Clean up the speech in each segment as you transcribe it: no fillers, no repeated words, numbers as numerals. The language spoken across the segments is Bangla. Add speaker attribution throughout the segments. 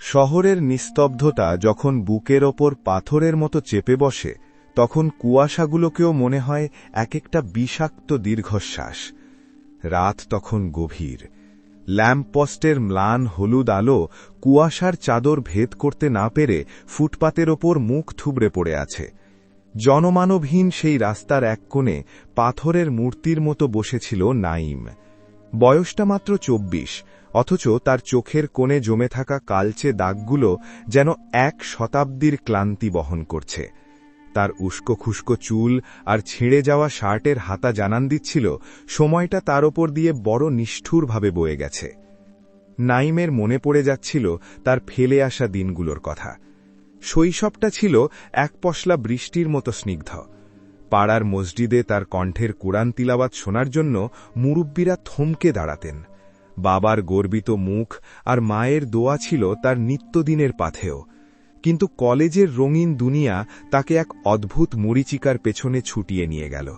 Speaker 1: শহরের নিস্তব্ধতা যখন বুকের ওপর পাথরের মতো চেপে বসে তখন কুয়াশাগুলোকেও মনে হয় এক একটা বিষাক্ত দীর্ঘশ্বাস। রাত তখন গভীর। ল্যাম্পপোস্টের ম্লান হলুদ আলো কুয়াশার চাদর ভেদ করতে না পেরে ফুটপাতের ওপর মুখ থুবড়ে পড়ে আছে। জনমানবহীন সেই রাস্তার এক কোণে পাথরের মূর্তির মতো বসেছিল নাইম। বয়সটা মাত্র ২৪, অথচ তার চোখের কোণে জমে থাকা কালচে দাগগুলো যেন ১ শতাব্দীর ক্লান্তি বহন করছে। তার উস্কো খুস্কো চুল আর ছিঁড়ে যাওয়া শার্টের হাতা জানান দিচ্ছিল সময়টা তার ওপর দিয়ে বড় নিষ্ঠুরভাবে বয়ে গেছে। নাইমের মনে পড়ে যাচ্ছিল তার ফেলে আসা দিনগুলোর কথা। শৈশবটা ছিল এক পশলা বৃষ্টির মতো স্নিগ্ধ। পাড়ার মসজিদে তার কণ্ঠের কুরআন তিলাওয়াত শোনার জন্য মুরব্বীরা থমকে দাঁড়াতেন। বাবার গর্বিত মুখ আর মায়ের দোয়া ছিল তার নিত্যদিনের পাথেয়। কিন্তু কলেজের রঙিন দুনিয়া তাকে এক অদ্ভুত মরীচিকার পেছনে ছুটিয়ে নিয়ে গেল।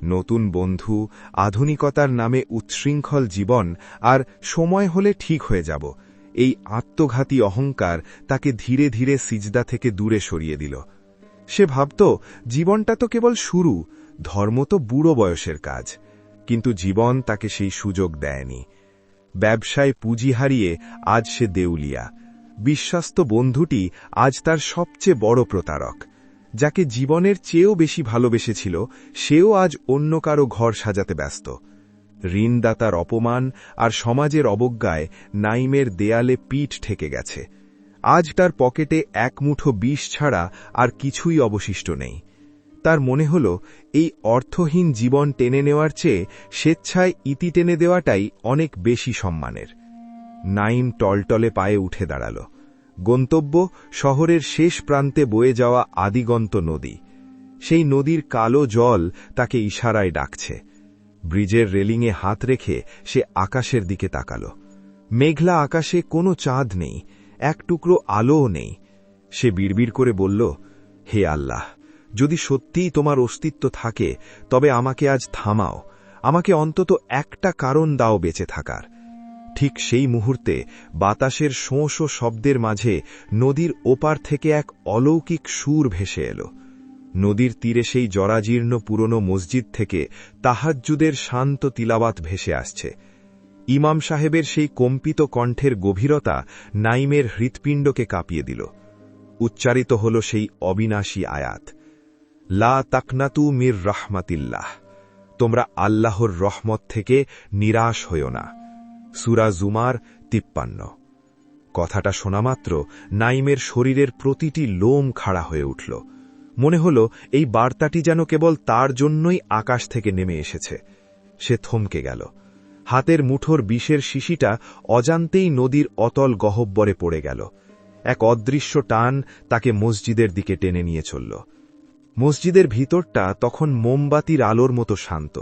Speaker 1: নতুন বন্ধু, আধুনিকতার নামে উচ্ছৃঙ্খল জীবন আর সময় হলে ঠিক হয়ে যাব, এই আত্মঘাতী অহংকার তাকে ধীরে ধীরে সিজদা থেকে দূরে সরিয়ে দিল। সে ভাবত জীবনটা তো কেবল শুরু, ধর্ম তো বুড়ো বয়সের কাজ। কিন্তু জীবন তাকে সেই সুযোগ দেয়নি। ব্যবসায় পুঁজি হারিয়ে আজ সে দেউলিয়া। বিশ্বস্ত বন্ধুটি আজ তার সবচেয়ে বড় প্রতারক। যাকে জীবনের চেয়েও বেশি ভালোবেসেছিল সেও আজ অন্য কারো ঘর সাজাতে ব্যস্ত। ঋণদাতার অপমান আর সমাজের অবজ্ঞায় নাইমের দেয়ালে পিঠ ঠেকে গেছে। আজ তার পকেটে এক মুঠো বিষ ছাড়া আর কিছুই অবশিষ্ট নেই। তার মনে হল এই অর্থহীন জীবন টেনে নেওয়ার চেয়ে স্বেচ্ছায় ইতি টেনে দেওয়াটাই অনেক বেশি সম্মানের। নাইম টলটলে পায়ে উঠে দাঁড়াল। গন্তব্য শহরের শেষ প্রান্তে বয়ে যাওয়া আদিগন্ত নদী। সেই নদীর কালো জল তাকে ইশারায় ডাকছে। ব্রিজের রেলিংয়ে হাত রেখে সে আকাশের দিকে তাকাল। মেঘলা আকাশে কোনো চাঁদ নেই, এক টুকরো আলোও নেই। সে বিড়বিড় করে বলল, হে আল্লাহ, যদি সত্যিই তোমার অস্তিত্ব থাকে তবে আমাকে আজ থামাও, আমাকে অন্তত একটা কারণ দাও বেঁচে থাকার। ঠিক সেই মুহূর্তে বাতাসের শোঁ শোঁ শব্দের মাঝে নদীর ওপার থেকে এক অলৌকিক সুর ভেসে এল। নদীর তীরে সেই জরাজীর্ণ পুরনো মসজিদ থেকে তাহাজ্জুদের শান্ত তিলাওয়াত ভেসে আসছে। ইমাম সাহেবের সেই কম্পিত কণ্ঠের গভীরতা নাইমের হৃৎপিণ্ডকে কাঁপিয়ে দিল। উচ্চারিত হল সেই অবিনাশী আয়াত, লা তাকনাতু মির রাহমাতিল্লাহ, তোমরা আল্লাহর রহমত থেকে নিরাশ হইও না। সূরা জুমার ৫৩। কথাটা শোনামাত্র নাইমের শরীরের প্রতিটি লোম খাড়া হয়ে উঠল। মনে হল এই বার্তাটি যেন কেবল তার জন্যই আকাশ থেকে নেমে এসেছে। সে থমকে গেল। হাতের মুঠোর বিষের শিশিটা অজান্তেই নদীর অতল গহ্বরে পড়ে গেল। এক অদৃশ্য টান তাকে মসজিদের দিকে টেনে নিয়ে চলল। মসজিদের ভিতরটা তখন মোমবাতির আলোর মতো শান্ত।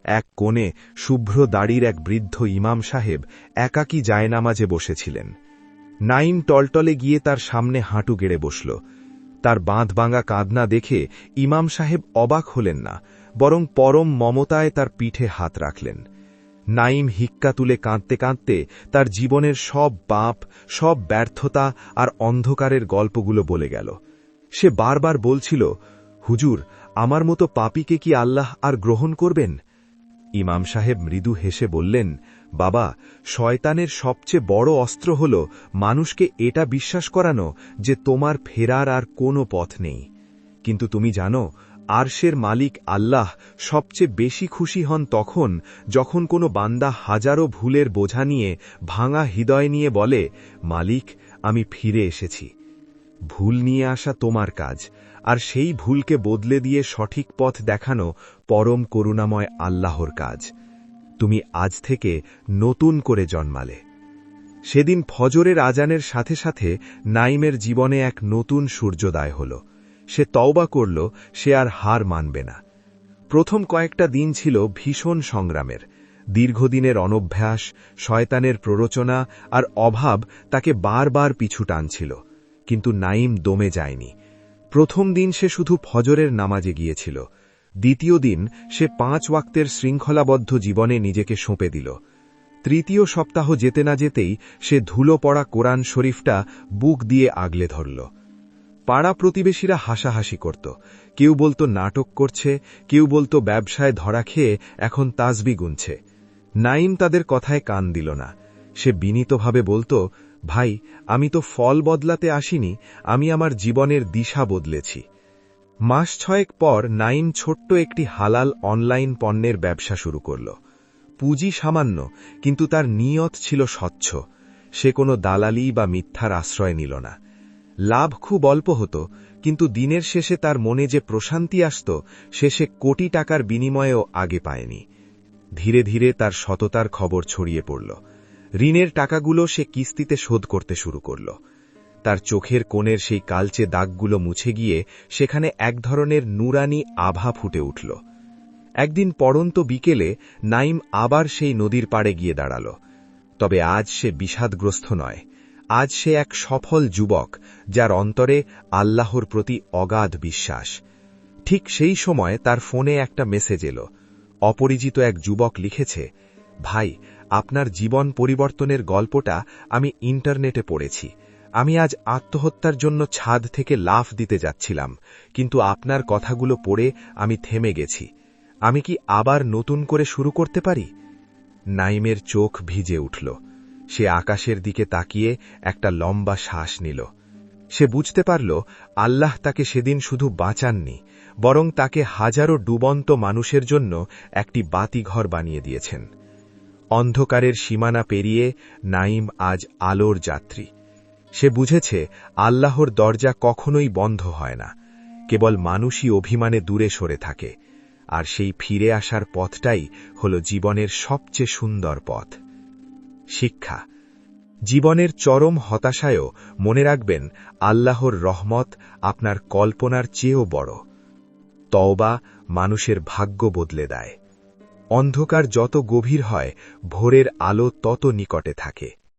Speaker 1: এক কোণে শুভ্র দাড়ির এক বৃদ্ধ ইমাম সাহেব একাকী জায়নামাজে বসেছিলেন। নাইম টলটলে গিয়ে তার সামনে হাঁটু গেড়ে বসল। তার বাঁধভাঙা কাঁদনা দেখে ইমাম সাহেব অবাক হলেন না, বরং পরম মমতায় তার পিঠে হাত রাখলেন। নাইম হিক্কা তুলে কাঁদতে কাঁদতে তার জীবনের সব পাপ, সব ব্যর্থতা আর অন্ধকারের গল্পগুলো বলে গেল। সে বারবার বলছিল, হুজুর, আমার মতো পাপীকে কি আল্লাহ আর গ্রহণ করবেন? ইমাম সাহেব মৃদু হেসে বললেন, বাবা, শয়তানের সবচেয়ে বড় অস্ত্র হল মানুষকে এটা বিশ্বাস করানো যে তোমার ফেরার আর কোনো পথ নেই। কিন্তু তুমি জানো, আরশের মালিক আল্লাহ সবচেয়ে বেশি খুশি হন তখন যখন কোনো বান্দা হাজারো ভুলের বোঝা নিয়ে, ভাঙা হৃদয় নিয়ে বলে, মালিক, আমি ফিরে এসেছি। ভুল নিয়ে আসা তোমার কাজ, আর সেই ভুলকে বদলে দিয়ে সঠিক পথ দেখানো পরম করুণাময় আল্লাহর কাজ। তুমি আজ থেকে নতুন করে জন্মালে। সেদিন ফজরের আজানের সাথে সাথে নাইমের জীবনে এক নতুন সূর্যোদয় হল। সে তওবা করল, সে আর হার মানবে না। প্রথম কয়েকটা দিন ছিল ভীষণ সংগ্রামের। দীর্ঘদিনের অনভ্যাস, শয়তানের প্ররোচনা আর অভাব তাকে বারবার পিছু টানছিল। কিন্তু নাইম দমে যায়নি। প্রথম দিন সে শুধু ফজরের নামাজে গিয়েছিল। দ্বিতীয় দিন সে ৫ ওয়াক্তের শৃঙ্খলাবদ্ধ জীবনে নিজেকে সঁপে দিল। তৃতীয় সপ্তাহ যেতে না যেতেই সে ধুলো পড়া কোরআন শরীফটা বুক দিয়ে আগলে ধরল। পাড়া প্রতিবেশীরা হাসাহাসি করত, কেউ বলতো নাটক করছে, কেউ বলতো ব্যবসায় ধরা খেয়ে এখন তাসবি গুনছে। নাইম তাদের কথায় কান দিল না। সে বিনীতভাবে বলতো, ভাই, আমি তো ফল বদলাতে আসিনি, আমি আমার জীবনের দিশা বদলেছি। মাস 6 পর নাইম ছোট্ট একটি হালাল অনলাইন পণ্যের ব্যবসা শুরু করল। পুঁজি সামান্য, কিন্তু তার নিয়ত ছিল স্বচ্ছ। সে কোনো দালালি বা মিথ্যার আশ্রয় নিল না। লাভ খুব অল্প হতো, কিন্তু দিনের শেষে তার মনে যে প্রশান্তি আসত, সে কোটি টাকার বিনিময়েও আগে পায়নি। ধীরে ধীরে তার সততার খবর ছড়িয়ে পড়ল। ঋণের টাকাগুলো সে কিস্তিতে শোধ করতে শুরু করল। তার চোখের কোণের সেই কালচে দাগগুলো মুছে গিয়ে সেখানে এক ধরনের নুরানি আভা ফুটে উঠল। একদিন পড়ন্ত বিকেলে নাইম আবার সেই নদীর পাড়ে গিয়ে দাঁড়াল। তবে আজ সে বিষাদগ্রস্ত নয়। আজ সে এক সফল যুবক, যার অন্তরে আল্লাহর প্রতি অগাধ বিশ্বাস। ঠিক সেই সময় তার ফোনে একটা মেসেজ এলো। অপরিচিত এক যুবক লিখেছে, ভাই, আপনার জীবন পরিবর্তনের গল্পটা আমি ইন্টারনেটে পড়েছি। আমি আজ আত্মহত্যার জন্য ছাদ থেকে লাফ দিতে যাচ্ছিলাম, কিন্তু আপনার কথাগুলো পড়ে আমি থেমে গেছি। আমি কি আবার নতুন করে শুরু করতে পারি? নাইমের চোখ ভিজে উঠল। সে আকাশের দিকে তাকিয়ে একটা লম্বা শ্বাস নিল। সে বুঝতে পারল, আল্লাহ তাকে সেদিন শুধু বাঁচাননি, বরং তাকে হাজারো ডুবন্ত মানুষের জন্য একটি বাতিঘর বানিয়ে দিয়েছেন। অন্ধকারের সীমানা পেরিয়ে নাইম আজ আলোর যাত্রী। সে বুঝেছে, আল্লাহর দরজা কখনোই বন্ধ হয় না, কেবল মানুষই অভিমানে দূরে সরে থাকে। আর সেই ফিরে আসার পথটাই হল জীবনের সবচেয়ে সুন্দর পথ। শিক্ষা: জীবনের চরম হতাশায়ও মনে রাখবেন, আল্লাহর রহমত আপনার কল্পনার চেয়েও বড়। তওবা মানুষের ভাগ্য বদলে দেয়। অন্ধকার যত গভীর হয়, ভোরের আলো তত নিকটে থাকে।